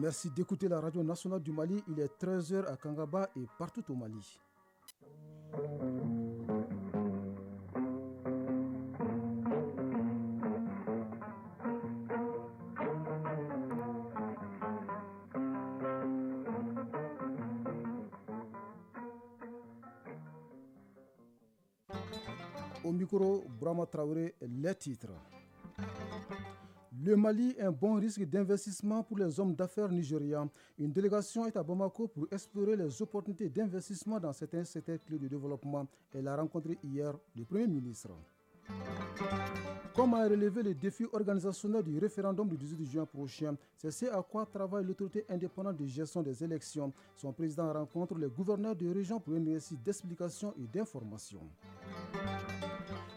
Merci d'écouter la radio nationale du Mali. Il est 13h à Kangaba et partout au Mali. Au micro, Brahma Traoré, les titres. Le Mali, un bon risque d'investissement pour les hommes d'affaires nigérians. Une délégation est à Bamako pour explorer les opportunités d'investissement dans certains secteurs clés de développement. Elle a rencontré hier le Premier ministre. Comment relever les défis organisationnels du référendum du 18 juin prochain? C'est ce à quoi travaille l'autorité indépendante de gestion des élections. Son président rencontre les gouverneurs de région pour un exercice d'explication et d'information.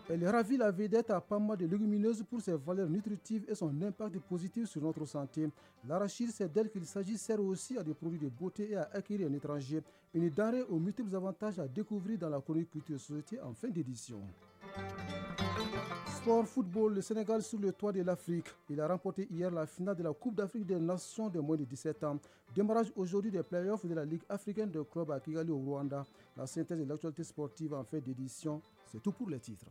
Elle ravit la vedette à Pama de légumineuses pour ses valeurs nutritives et son impact positif sur notre santé. L'arachide, c'est d'elle qu'il s'agit, sert aussi à des produits de beauté et à acquérir un étranger. Une denrée aux multiples avantages à découvrir dans la chronique culture et société en fin d'édition. Sport football, le Sénégal sur le toit de l'Afrique. Il a remporté hier la finale de la Coupe d'Afrique des Nations de moins de 17 ans. Démarrage aujourd'hui des playoffs de la Ligue africaine de clubs à Kigali au Rwanda. La synthèse de l'actualité sportive en fin d'édition, c'est tout pour les titres.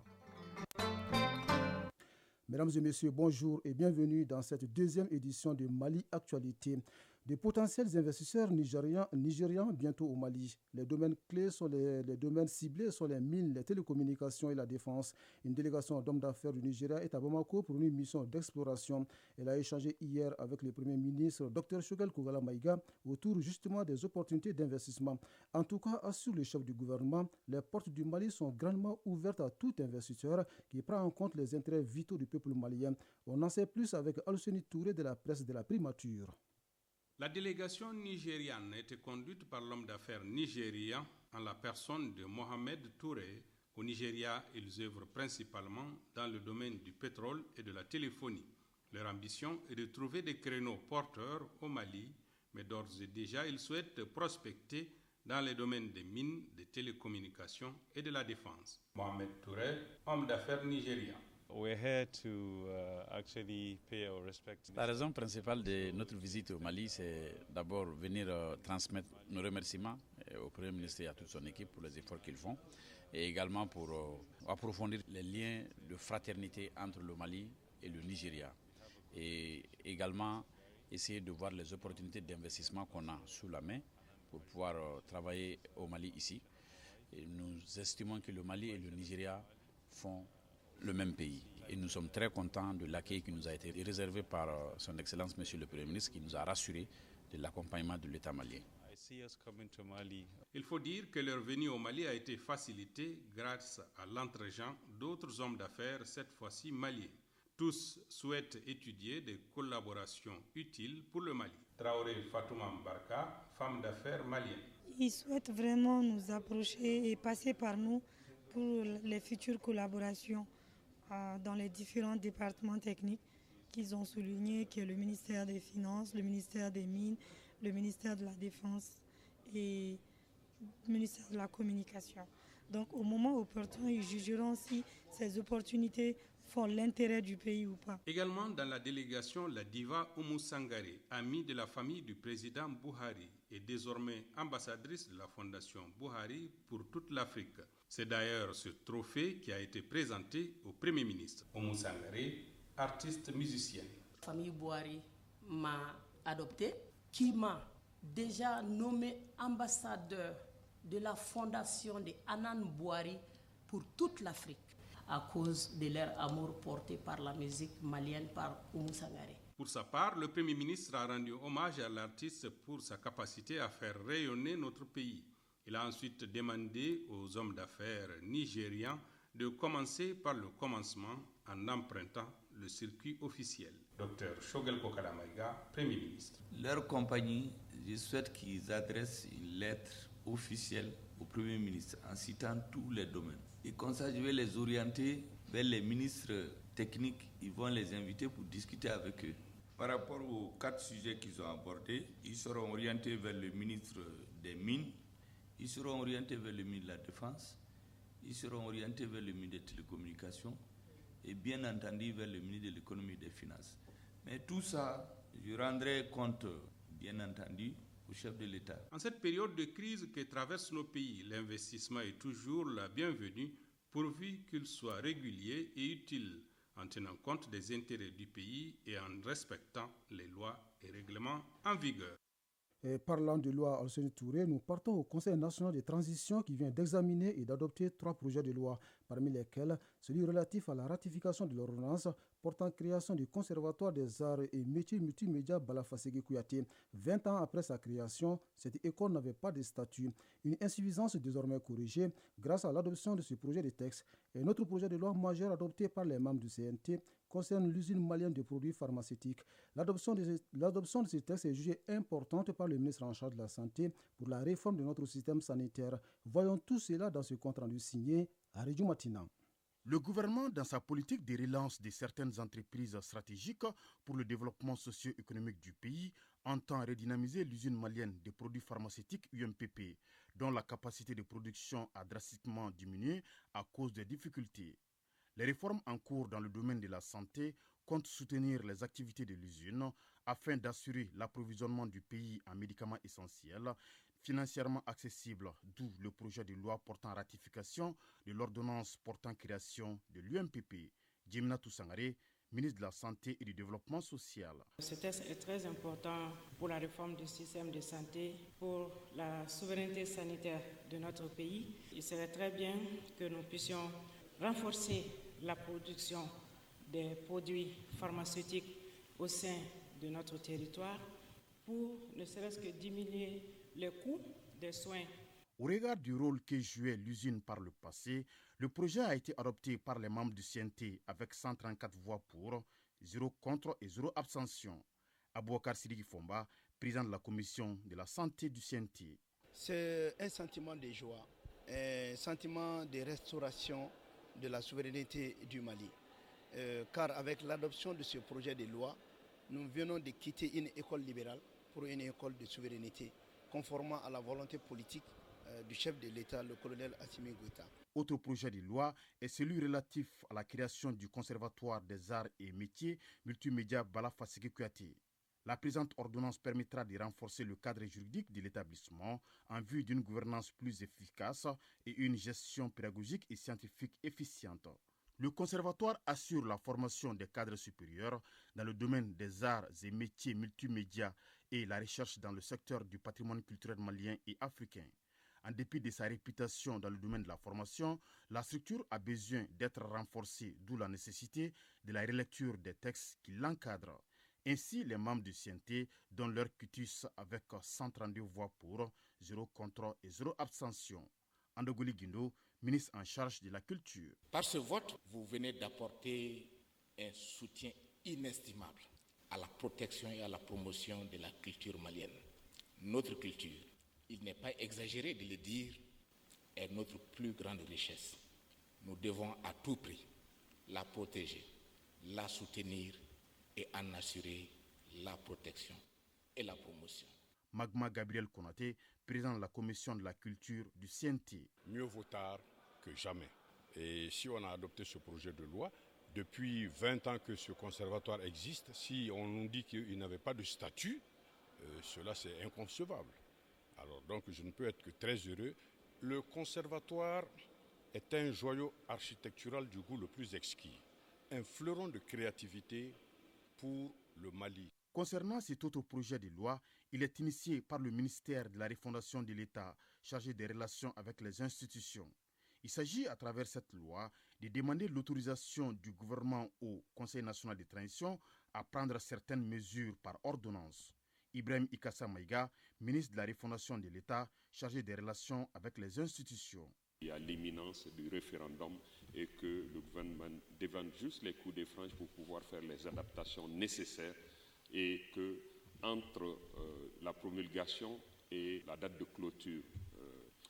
Mesdames et messieurs, bonjour et bienvenue dans cette deuxième édition de Mali Actualité. Des potentiels investisseurs nigérians bientôt au Mali. Les domaines clés sont les domaines ciblés sont les mines, les télécommunications et la défense. Une délégation d'hommes d'affaires du Nigeria est à Bamako pour une mission d'exploration. Elle a échangé hier avec le Premier ministre Dr Shogel Kogala Maïga autour justement des opportunités d'investissement. En tout cas, assure le chef du gouvernement, les portes du Mali sont grandement ouvertes à tout investisseur qui prend en compte les intérêts vitaux du peuple malien. On en sait plus avec Alceni Touré de la presse de la Primature. La délégation nigériane a été conduite par l'homme d'affaires nigérian en la personne de Mohamed Touré. Au Nigeria, ils œuvrent principalement dans le domaine du pétrole et de la téléphonie. Leur ambition est de trouver des créneaux porteurs au Mali, mais d'ores et déjà, ils souhaitent prospecter dans les domaines des mines, des télécommunications et de la défense. Mohamed Touré, homme d'affaires nigérian. La raison principale de notre visite au Mali, c'est d'abord venir transmettre nos remerciements au Premier ministre et à toute son équipe pour les efforts qu'ils font, et également pour approfondir les liens de fraternité entre le Mali et le Nigeria, et également essayer de voir les opportunités d'investissement qu'on a sous la main pour pouvoir travailler au Mali ici. Et nous estimons que le Mali et le Nigeria font le même pays. Et nous sommes très contents de l'accueil qui nous a été réservé par son Excellence Monsieur le Premier ministre, qui nous a rassurés de l'accompagnement de l'État malien. Il faut dire que leur venue au Mali a été facilitée grâce à l'entre-gens d'autres hommes d'affaires, cette fois-ci maliens. Tous souhaitent étudier des collaborations utiles pour le Mali. Traoré Fatouma Mbarka, femme d'affaires malienne. Ils souhaitent vraiment nous approcher et passer par nous pour les futures collaborations dans les différents départements techniques qu'ils ont soulignés, qui est le ministère des Finances, le ministère des Mines, le ministère de la Défense et le ministère de la Communication. Donc au moment opportun, ils jugeront si ces opportunités font l'intérêt du pays ou pas. Également dans la délégation, la diva Oumou Sangaré, amie de la famille du président Buhari et désormais ambassadrice de la fondation Buhari pour toute l'Afrique. C'est d'ailleurs ce trophée qui a été présenté au Premier ministre. Oumou Sangaré, artiste musicienne. La famille Buhari m'a adopté, qui m'a déjà nommé ambassadeur de la fondation de Anan Buhari pour toute l'Afrique, à cause de leur amour porté par la musique malienne par Oumou Sangaré. Pour sa part, le Premier ministre a rendu hommage à l'artiste pour sa capacité à faire rayonner notre pays. Il a ensuite demandé aux hommes d'affaires nigérians de commencer par le commencement en empruntant le circuit officiel. Dr Shogel Kokala Maïga, Premier ministre. Leur compagnie, je souhaite qu'ils adressent une lettre officielle au Premier ministre en citant tous les domaines. Et comme ça, je vais les orienter vers les ministres techniques. Ils vont les inviter pour discuter avec eux. Par rapport aux 4 sujets qu'ils ont abordés, ils seront orientés vers le ministre des Mines, ils seront orientés vers le ministre de la Défense, ils seront orientés vers le ministre des Télécommunications et bien entendu vers le ministre de l'Économie et des Finances. Mais tout ça, je rendrai compte bien entendu, au chef de l'État. En cette période de crise que traversent nos pays, l'investissement est toujours la bienvenue pourvu qu'il soit régulier et utile en tenant compte des intérêts du pays et en respectant les lois et règlements en vigueur. Et parlant de loi Alceni Touré, nous partons au Conseil national de transition qui vient d'examiner et d'adopter 3 projets de loi, parmi lesquels celui relatif à la ratification de l'ordonnance portant création du Conservatoire des arts et métiers multimédia Bala-Fasségué Kouyaté. 20 ans après sa création, cette école n'avait pas de statut. Une insuffisance désormais corrigée grâce à l'adoption de ce projet de texte. Et un autre projet de loi majeur adopté par les membres du CNT concerne l'usine malienne de produits pharmaceutiques. L'adoption de ce texte est jugée importante par le ministre en charge de la Santé pour la réforme de notre système sanitaire. Voyons tout cela dans ce compte-rendu signé à Région Matina. Le gouvernement, dans sa politique de relance de certaines entreprises stratégiques pour le développement socio-économique du pays, entend redynamiser l'usine malienne de produits pharmaceutiques UMPP, dont la capacité de production a drastiquement diminué à cause des difficultés. Les réformes en cours dans le domaine de la santé comptent soutenir les activités de l'usine afin d'assurer l'approvisionnement du pays en médicaments essentiels financièrement accessibles, d'où le projet de loi portant ratification de l'ordonnance portant création de l'UMPP. Djimna Toussangare, ministre de la Santé et du Développement social. Ce texte est très important pour la réforme du système de santé, pour la souveraineté sanitaire de notre pays. Il serait très bien que nous puissions renforcer la production des produits pharmaceutiques au sein de notre territoire pour ne serait-ce que diminuer les coûts des soins. Au regard du rôle que jouait l'usine par le passé, le projet a été adopté par les membres du CNT avec 134 voix pour, 0 contre et 0 abstention. Aboukar Sidiki Fomba, président de la commission de la santé du CNT. C'est un sentiment de joie, un sentiment de restauration de la souveraineté du Mali. Car avec l'adoption de ce projet de loi, nous venons de quitter une école libérale pour une école de souveraineté, conformément à la volonté politique du chef de l'État, le colonel Assimi Goïta. Autre projet de loi est celui relatif à la création du Conservatoire des arts et métiers multimédia Bala-Fasségué Kouyaté. La présente ordonnance permettra de renforcer le cadre juridique de l'établissement en vue d'une gouvernance plus efficace et une gestion pédagogique et scientifique efficiente. Le conservatoire assure la formation des cadres supérieurs dans le domaine des arts et métiers multimédia et la recherche dans le secteur du patrimoine culturel malien et africain. En dépit de sa réputation dans le domaine de la formation, la structure a besoin d'être renforcée, d'où la nécessité de la relecture des textes qui l'encadrent. Ainsi, les membres du CNT donnent leur quitus avec 132 voix pour, 0 contre et 0 abstention. Andogoli Guindo, ministre en charge de la culture. Par ce vote, vous venez d'apporter un soutien inestimable à la protection et à la promotion de la culture malienne. Notre culture, il n'est pas exagéré de le dire, est notre plus grande richesse. Nous devons à tout prix la protéger, la soutenir et en assurer la protection et la promotion. Magma Gabriel Konaté, président de la commission de la culture du CNT. Mieux vaut tard que jamais. Et si on a adopté ce projet de loi, depuis 20 ans que ce conservatoire existe, si on nous dit qu'il n'avait pas de statut, cela c'est inconcevable. Alors donc je ne peux être que très heureux. Le conservatoire est un joyau architectural du goût le plus exquis, un fleuron de créativité pour le Mali. Concernant cet autre projet de loi, il est initié par le ministère de la refondation de l'État, chargé des relations avec les institutions. Il s'agit, à travers cette loi, de demander l'autorisation du gouvernement au Conseil national de transition à prendre certaines mesures par ordonnance. Ibrahim Ikassa Maïga, ministre de la refondation de l'État, chargé des relations avec les institutions. Il y a l'imminence du référendum et que le gouvernement dévante juste les coups des franges pour pouvoir faire les adaptations nécessaires et que entre la promulgation et la date de clôture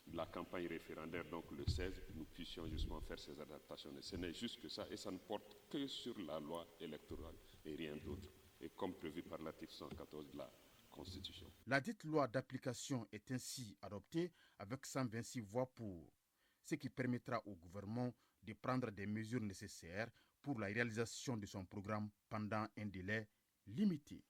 de la campagne référendaire, donc le 16, nous puissions justement faire ces adaptations. Et ce n'est juste que ça, et ça ne porte que sur la loi électorale et rien d'autre, et comme prévu par l'article 114 de la Constitution. La dite loi d'application est ainsi adoptée avec 126 voix pour, ce qui permettra au gouvernement de prendre des mesures nécessaires pour la réalisation de son programme pendant un délai limité.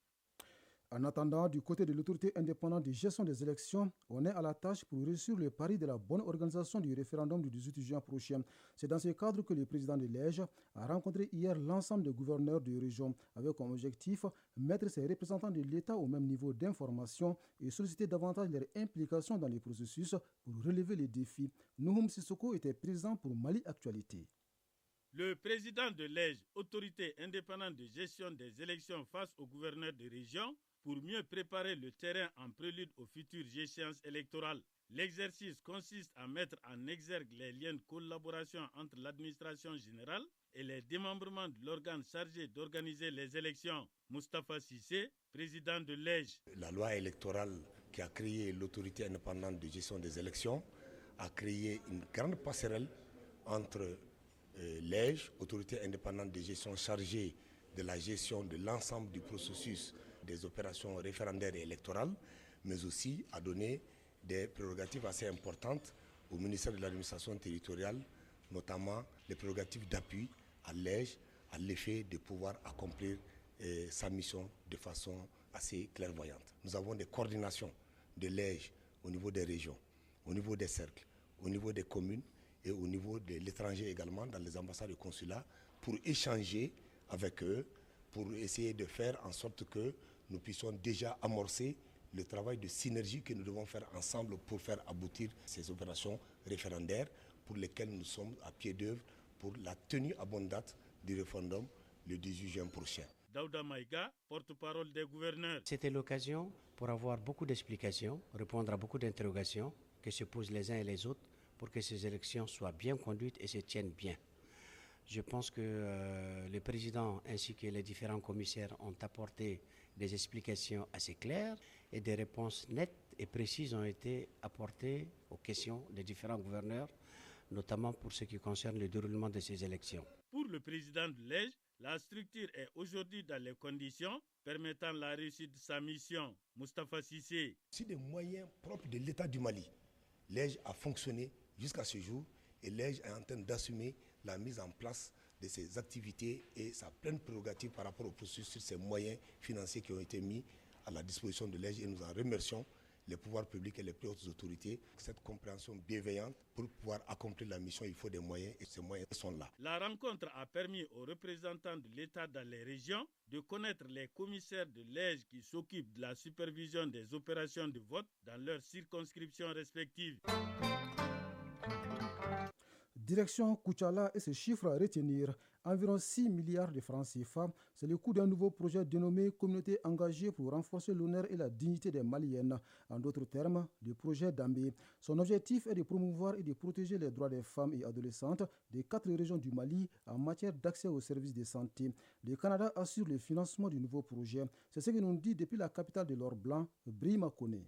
En attendant, du côté de l'autorité indépendante de gestion des élections, on est à la tâche pour réussir le pari de la bonne organisation du référendum du 18 juin prochain. C'est dans ce cadre que le président de l'EJ a rencontré hier l'ensemble des gouverneurs de région avec comme objectif mettre ses représentants de l'État au même niveau d'information et solliciter davantage leur implication dans les processus pour relever les défis. Nouhoum Sissoko était présent pour Mali Actualité. Le président de l'EJ, autorité indépendante de gestion des élections face au gouverneur de région, pour mieux préparer le terrain en prélude aux futures échéances électorales. L'exercice consiste à mettre en exergue les liens de collaboration entre l'administration générale et les démembrements de l'organe chargé d'organiser les élections. Moustapha Cissé, président de l'EJ. La loi électorale qui a créé l'autorité indépendante de gestion des élections a créé une grande passerelle entre l'EJ, autorité indépendante de gestion chargée de la gestion de l'ensemble du processus des opérations référendaires et électorales, mais aussi a donné des prérogatives assez importantes au ministère de l'administration territoriale, notamment les prérogatives d'appui à l'EJ, à l'effet de pouvoir accomplir sa mission de façon assez clairvoyante. Nous avons des coordinations de l'EJ au niveau des régions, au niveau des cercles, au niveau des communes et au niveau de l'étranger également, dans les ambassades et consulats, pour échanger avec eux, pour essayer de faire en sorte que nous puissions déjà amorcer le travail de synergie que nous devons faire ensemble pour faire aboutir ces opérations référendaires pour lesquelles nous sommes à pied d'œuvre pour la tenue à bonne date du référendum le 18 juin prochain. Daouda Maïga, porte-parole des gouverneurs. C'était l'occasion pour avoir beaucoup d'explications, répondre à beaucoup d'interrogations que se posent les uns et les autres pour que ces élections soient bien conduites et se tiennent bien. Je pense que le président ainsi que les différents commissaires ont apporté des explications assez claires et des réponses nettes et précises ont été apportées aux questions des différents gouverneurs, notamment pour ce qui concerne le déroulement de ces élections. Pour le président de l'EJ, la structure est aujourd'hui dans les conditions permettant la réussite de sa mission. Moustapha Cissé. Sur des moyens propres de l'État du Mali, l'EJ a fonctionné jusqu'à ce jour et l'EJ est en train d'assumer la mise en place de ses activités et sa pleine prérogative par rapport au processus sur ces moyens financiers qui ont été mis à la disposition de l'EJ et nous en remercions les pouvoirs publics et les plus hautes autorités. Cette compréhension bienveillante, pour pouvoir accomplir la mission, il faut des moyens et ces moyens sont là. La rencontre a permis aux représentants de l'État dans les régions de connaître les commissaires de l'EJ qui s'occupent de la supervision des opérations de vote dans leurs circonscriptions respectives. Direction Koutiala et ses chiffres à retenir. Environ 6 milliards de francs CFA, c'est le coût d'un nouveau projet dénommé Communauté engagée pour renforcer l'honneur et la dignité des Maliennes. En d'autres termes, le projet Dambé. Son objectif est de promouvoir et de protéger les droits des femmes et adolescentes des 4 régions du Mali en matière d'accès aux services de santé. Le Canada assure le financement du nouveau projet. C'est ce que nous dit depuis la capitale de l'Or Blanc, Brima Kone.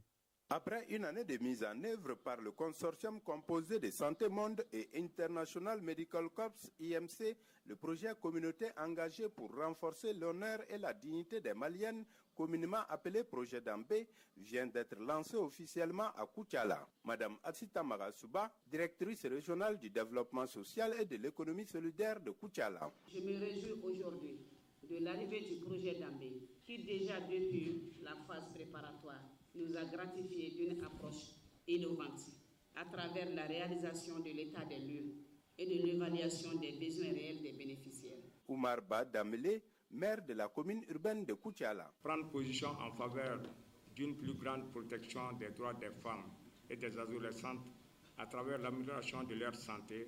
Après une année de mise en œuvre par le consortium composé de Santé Monde et International Medical Corps IMC, le projet Communauté engagée pour renforcer l'honneur et la dignité des Maliennes, communément appelé projet Dambé, vient d'être lancé officiellement à Koutiala. Madame Atsita Magasuba, directrice régionale du développement social et de l'économie solidaire de Koutiala. Je me réjouis aujourd'hui de l'arrivée du projet Dambé, qui déjà depuis la phase préparatoire nous a gratifié d'une approche innovante à travers la réalisation de l'état des lieux et de l'évaluation des besoins réels des bénéficiaires. Oumar Ba Damele, maire de la commune urbaine de Koutiala. Prendre position en faveur d'une plus grande protection des droits des femmes et des adolescentes à travers l'amélioration de leur santé,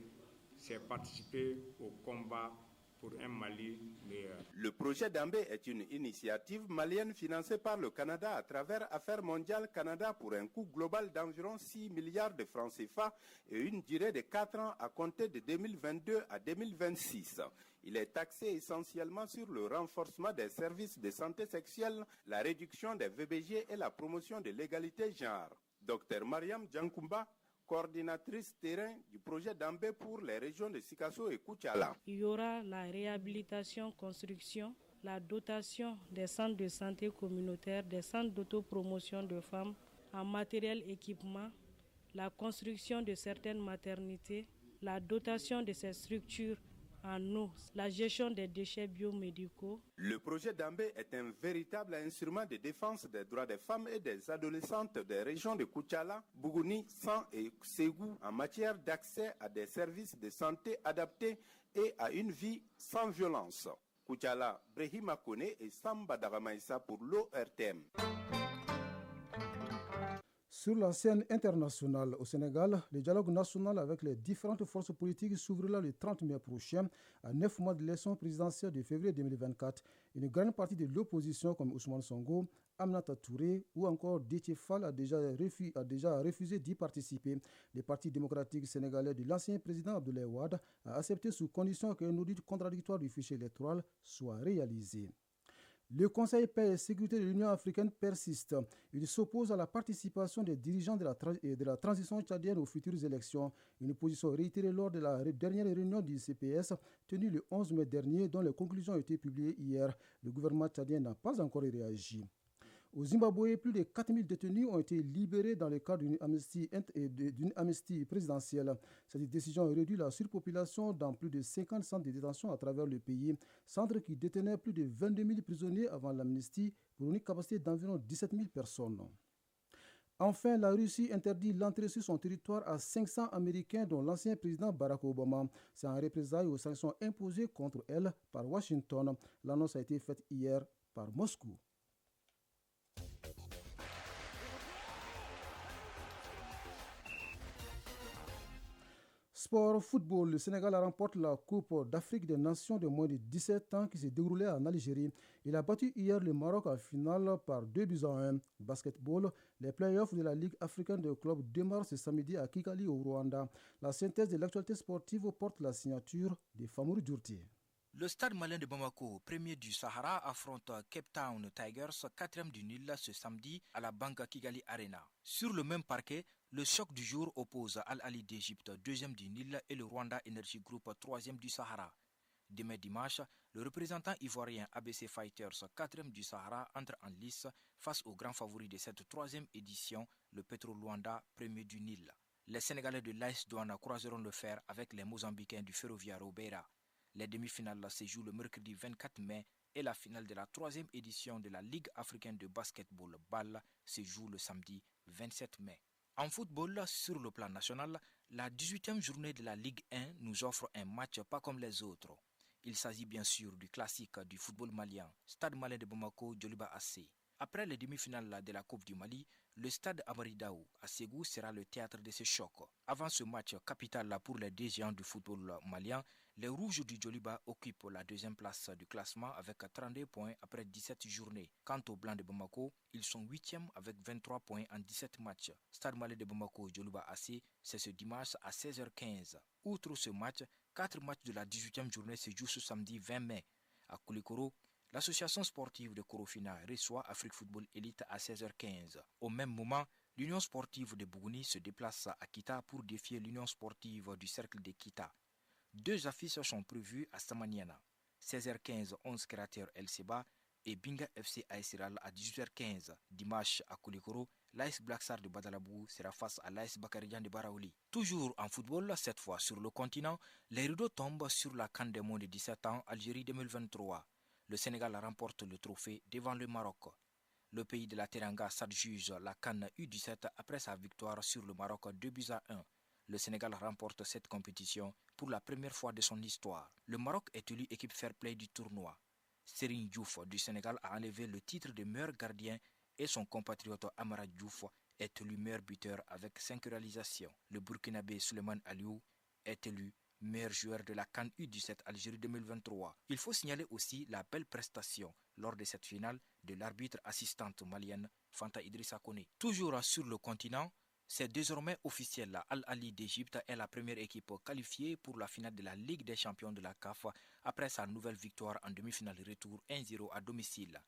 c'est participer au combat pour un Mali meilleur. Le projet Dambé est une initiative malienne financée par le Canada à travers Affaires mondiales Canada pour un coût global d'environ 6 milliards de francs CFA et une durée de 4 ans à compter de 2022 à 2026. Il est axé essentiellement sur le renforcement des services de santé sexuelle, la réduction des VBG et la promotion de l'égalité genre. Dr Mariam Djankoumba, coordinatrice terrain du projet Dambé pour les régions de Sikasso et Koutiala. Il y aura la réhabilitation, construction, la dotation des centres de santé communautaires, des centres d'autopromotion de femmes en matériel équipement, la construction de certaines maternités, la dotation de ces structures en eau, la gestion des déchets biomédicaux. Le projet Dambé est un véritable instrument de défense des droits des femmes et des adolescentes des régions de Koutiala, Bougouni, San et Ségou en matière d'accès à des services de santé adaptés et à une vie sans violence. Koutiala, Brehima Kone et Samba Daramaïsa pour l'ORTM. Sur la scène internationale au Sénégal, le dialogue national avec les différentes forces politiques s'ouvrira le 30 mai prochain, à 9 mois de l'élection présidentielle de février 2024. Une grande partie de l'opposition, comme Ousmane Sonko, Aminata Touré ou encore Déthié Fall a déjà refusé d'y participer. Le Parti démocratique sénégalais de l'ancien président Abdoulaye Wade a accepté sous condition qu'un audit contradictoire du fichier électoral soit réalisé. Le Conseil paix et sécurité de l'Union africaine persiste. Il s'oppose à la participation des dirigeants de la transition tchadienne aux futures élections. Une position réitérée lors de la dernière réunion du CPS tenue le 11 mai dernier, dont les conclusions ont été publiées hier. Le gouvernement tchadien n'a pas encore réagi. Au Zimbabwe, plus de 4000 détenus ont été libérés dans le cadre d'une amnistie présidentielle. Cette décision a réduit la surpopulation dans plus de 50 centres de détention à travers le pays, centres qui détenaient plus de 22 000 prisonniers avant l'amnistie pour une capacité d'environ 17 000 personnes. Enfin, la Russie interdit l'entrée sur son territoire à 500 Américains, dont l'ancien président Barack Obama. C'est en représailles aux sanctions imposées contre elle par Washington. L'annonce a été faite hier par Moscou. Sport football, le Sénégal remporte la Coupe d'Afrique des Nations de moins de 17 ans qui s'est déroulée en Algérie. Il a battu hier le Maroc en finale par 2-1. Basketball, les playoffs de la Ligue africaine de clubs démarrent ce samedi à Kigali au Rwanda. La synthèse de l'actualité sportive porte la signature de Famour Djourti. Le stade malien de Bamako, premier du Sahara, affronte Cape Town Tigers, 4e du Nil ce samedi à la Banque Kigali Arena. Sur le même parquet, le choc du jour oppose Al-Ali d'Égypte, 2e du Nil, et le Rwanda Energy Group, 3e du Sahara. Demain dimanche, le représentant ivoirien ABC Fighters, 4e du Sahara, entre en lice face au grand favori de cette 3e édition, le Petro Luanda, 1er du Nil. Les Sénégalais de l'AS Douane croiseront le fer avec les Mozambicains du Ferroviario Beira. Les demi-finales se jouent le mercredi 24 mai et la finale de la 3e édition de la Ligue africaine de basketball BAL se joue le samedi 27 mai. En football, sur le plan national, la 18e journée de la Ligue 1 nous offre un match pas comme les autres. Il s'agit bien sûr du classique du football malien, Stade malien de Bamako, Djoliba AC. Après les demi-finales de la Coupe du Mali, le stade Amari Daou à Ségou sera le théâtre de ce choc. Avant ce match capital pour les deux géants du football malien, les Rouges du Djoliba occupent la 2e place du classement avec 32 points après 17 journées. Quant aux Blancs de Bamako, ils sont 8e avec 23 points en 17 matchs. Stade malien de Bamako Djoliba AC, c'est ce dimanche à 16h15. Outre ce match, 4 matchs de la 18e journée se jouent ce samedi 20 mai. À Koulikoro, l'association sportive de Korofina reçoit Afrique Football Elite à 16h15. Au même moment, l'Union sportive de Bougouni se déplace à Kita pour défier l'Union sportive du Cercle de Kita. 2 affiches sont prévues à Samaniana. 16h15, 11 créateurs El Seba et Binga FC Aïsiral à 18h15. Dimanche à Koulikoro, l'AS Black Star de Badalabou sera face à l'AS Bakarijan de Baraouli. Toujours en football, cette fois sur le continent, les rideaux tombent sur la CAN des moins de 17 ans, Algérie 2023. Le Sénégal remporte le trophée devant le Maroc. Le pays de la Teranga s'adjuge la CAN U17 après sa victoire sur le Maroc 2-1. Le Sénégal remporte cette compétition pour la première fois de son histoire. Le Maroc est élu équipe fair play du tournoi. Serigne Diouf du Sénégal a enlevé le titre de meilleur gardien et son compatriote Amara Diouf est élu meilleur buteur avec 5 réalisations. Le Burkinabé Souleymane Aliou est élu meilleur joueur de la CAN U17 Algérie 2023. Il faut signaler aussi la belle prestation lors de cette finale de l'arbitre assistante malienne Fanta Idrissa Kone. Toujours sur le continent, c'est désormais officiel. Al-Ali d'Égypte est la première équipe qualifiée pour la finale de la Ligue des champions de la CAF après sa nouvelle victoire en demi-finale retour 1-0 à domicile.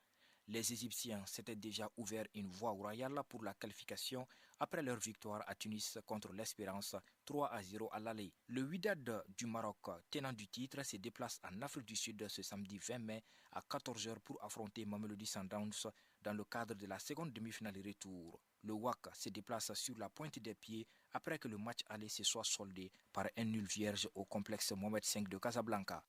Les Égyptiens s'étaient déjà ouvert une voie royale pour la qualification après leur victoire à Tunis contre l'Espérance 3-0 à l'aller. Le Wydad du Maroc, tenant du titre, se déplace en Afrique du Sud ce samedi 20 mai à 14h pour affronter Mamelodi Sundowns dans le cadre de la seconde demi-finale retour. Le WAC se déplace sur la pointe des pieds après que le match aller se soit soldé par un nul vierge au complexe Mohamed V de Casablanca.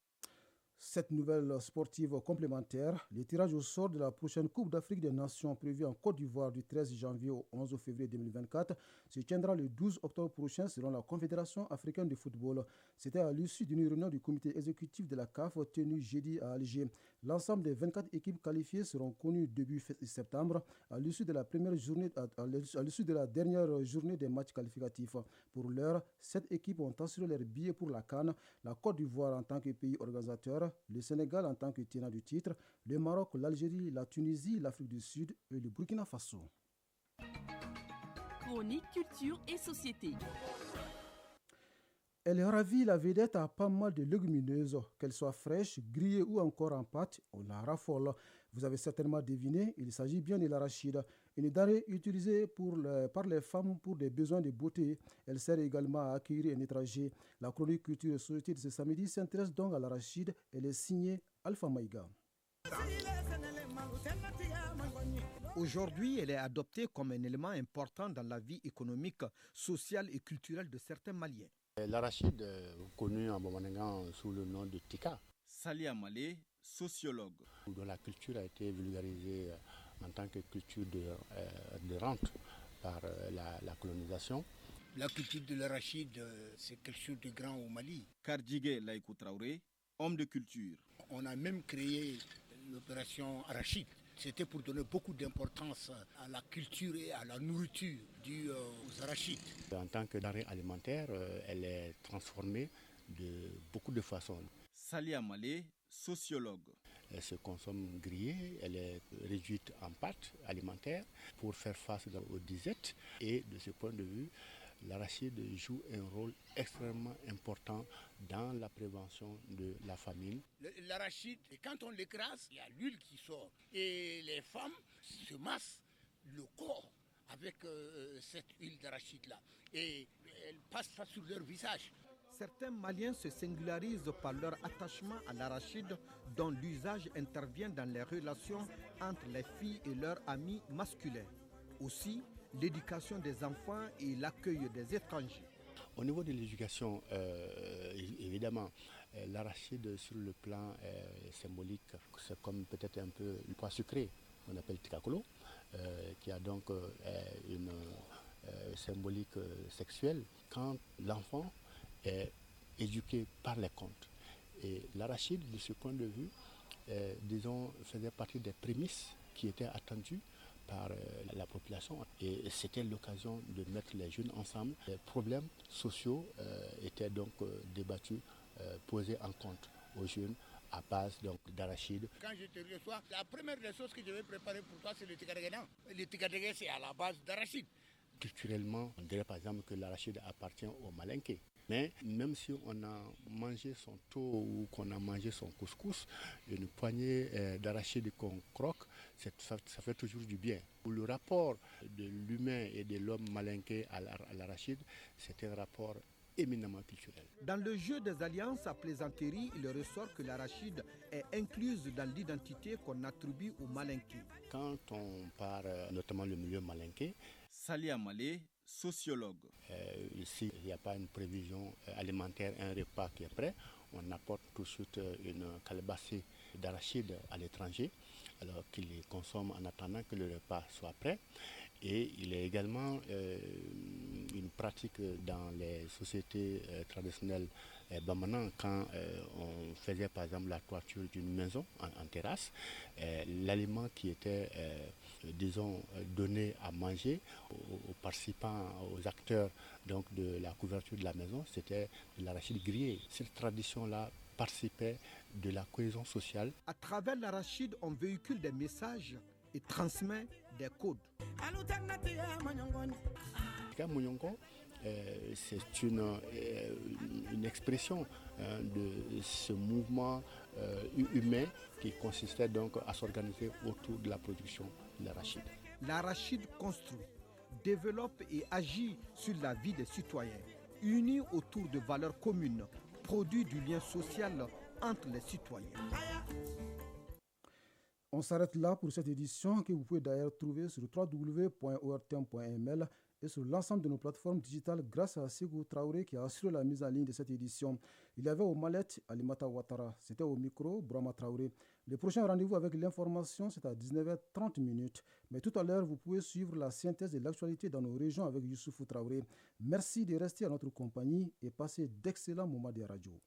Cette nouvelle sportive complémentaire, le tirage au sort de la prochaine Coupe d'Afrique des Nations prévue en Côte d'Ivoire du 13 janvier au 11 février 2024 se tiendra le 12 octobre prochain selon la Confédération africaine de football. C'était à l'issue d'une réunion du comité exécutif de la CAF tenue jeudi à Alger. L'ensemble des 24 équipes qualifiées seront connues début septembre à l'issue de la dernière journée des matchs qualificatifs. Pour l'heure, 7 équipes ont assuré leurs billets pour la CAN, la Côte d'Ivoire en tant que pays organisateur, le Sénégal en tant que tenant du titre, le Maroc, l'Algérie, la Tunisie, l'Afrique du Sud et le Burkina Faso. Chronique culture et société. Elle ravit la vedette à pas mal de légumineuses, qu'elles soient fraîches, grillées ou encore en pâte, on la raffole. Vous avez certainement deviné, il s'agit bien de l'arachide, une denrée utilisée par les femmes pour des besoins de beauté. Elle sert également à accueillir un étranger. La chronique culture et société de ce samedi s'intéresse donc à l'arachide. Elle est signée Alpha Maïga. Aujourd'hui, elle est adoptée comme un élément important dans la vie économique, sociale et culturelle de certains Maliens. L'arachide, connu en Bomanengan sous le nom de tika. Salia Malé, sociologue. Dont la culture a été vulgarisée en tant que culture de rente par la colonisation. La culture de l'arachide, c'est quelque chose de grand au Mali. Kardjigué Laïkou Traoré, homme de culture. On a même créé l'opération arachide. C'était pour donner beaucoup d'importance à la culture et à la nourriture due aux arachides. En tant que denrée alimentaire, elle est transformée de beaucoup de façons. Salia Malé, sociologue. Elle se consomme grillée, elle est réduite en pâte alimentaire pour faire face aux disettes. Et de ce point de vue, l'arachide joue un rôle extrêmement important dans la prévention de la famine. L'arachide, quand on l'écrase, il y a l'huile qui sort. Et les femmes se massent le corps avec cette huile d'arachide-là. Et elles passent ça sur leur visage. Certains Maliens se singularisent par leur attachement à l'arachide dont l'usage intervient dans les relations entre les filles et leurs amis masculins. Aussi, l'éducation des enfants et l'accueil des étrangers. Au niveau de l'éducation, évidemment, l'arachide sur le plan symbolique, c'est comme peut-être un peu le pois sucré, qu'on appelle tikakolo, qui a donc une symbolique sexuelle. Quand l'enfant est éduqué par les contes, et l'arachide, de ce point de vue, disons, faisait partie des prémices qui étaient attendues par la population, et c'était l'occasion de mettre les jeunes ensemble. Les problèmes sociaux étaient donc débattus, posés en compte aux jeunes à base d'arachide. Quand je te reçois, la première des choses que je vais préparer pour toi, c'est le tikadegena. Le tikadegena, c'est à la base d'arachide. Culturellement, on dirait par exemple que l'arachide appartient au malinké. Mais même si on a mangé son taux ou qu'on a mangé son couscous, une poignée d'arachide qu'on croque, ça fait toujours du bien. Le rapport de l'humain et de l'homme malinké à l'arachide, c'est un rapport éminemment culturel. Dans le jeu des alliances à plaisanterie, il ressort que l'arachide est incluse dans l'identité qu'on attribue aux malinké. Quand on part, notamment le milieu malinké, Salia Malé, sociologue. Ici, il n'y a pas une prévision alimentaire, un repas qui est prêt. On apporte tout de suite une calebassée d'arachide à l'étranger, alors qu'il les consomme en attendant que le repas soit prêt. Et il est également une pratique dans les sociétés traditionnelles bamanan, quand on faisait par exemple la toiture d'une maison en terrasse, l'aliment qui était disons donné à manger aux participants, aux acteurs donc de la couverture de la maison, c'était de l'arachide grillé. Cette tradition-là participait de la cohésion sociale. À travers l'arachide, on véhicule des messages et transmet des codes. C'est une expression de ce mouvement humain qui consistait donc à s'organiser autour de la production de l'arachide. L'arachide construit, développe et agit sur la vie des citoyens, unis autour de valeurs communes, produit du lien social entre les citoyens. On s'arrête là pour cette édition que vous pouvez d'ailleurs trouver sur www.ortem.ml et sur l'ensemble de nos plateformes digitales grâce à Ségou Traoré qui a assuré la mise en ligne de cette édition. Il y avait aux mallettes Alimata Ouattara, c'était au micro Brahma Traoré. Le prochain rendez-vous avec l'information, c'est à 19h30. Mais tout à l'heure, vous pouvez suivre la synthèse de l'actualité dans nos régions avec Youssoufou Traoré. Merci de rester à notre compagnie et passer d'excellents moments de radio.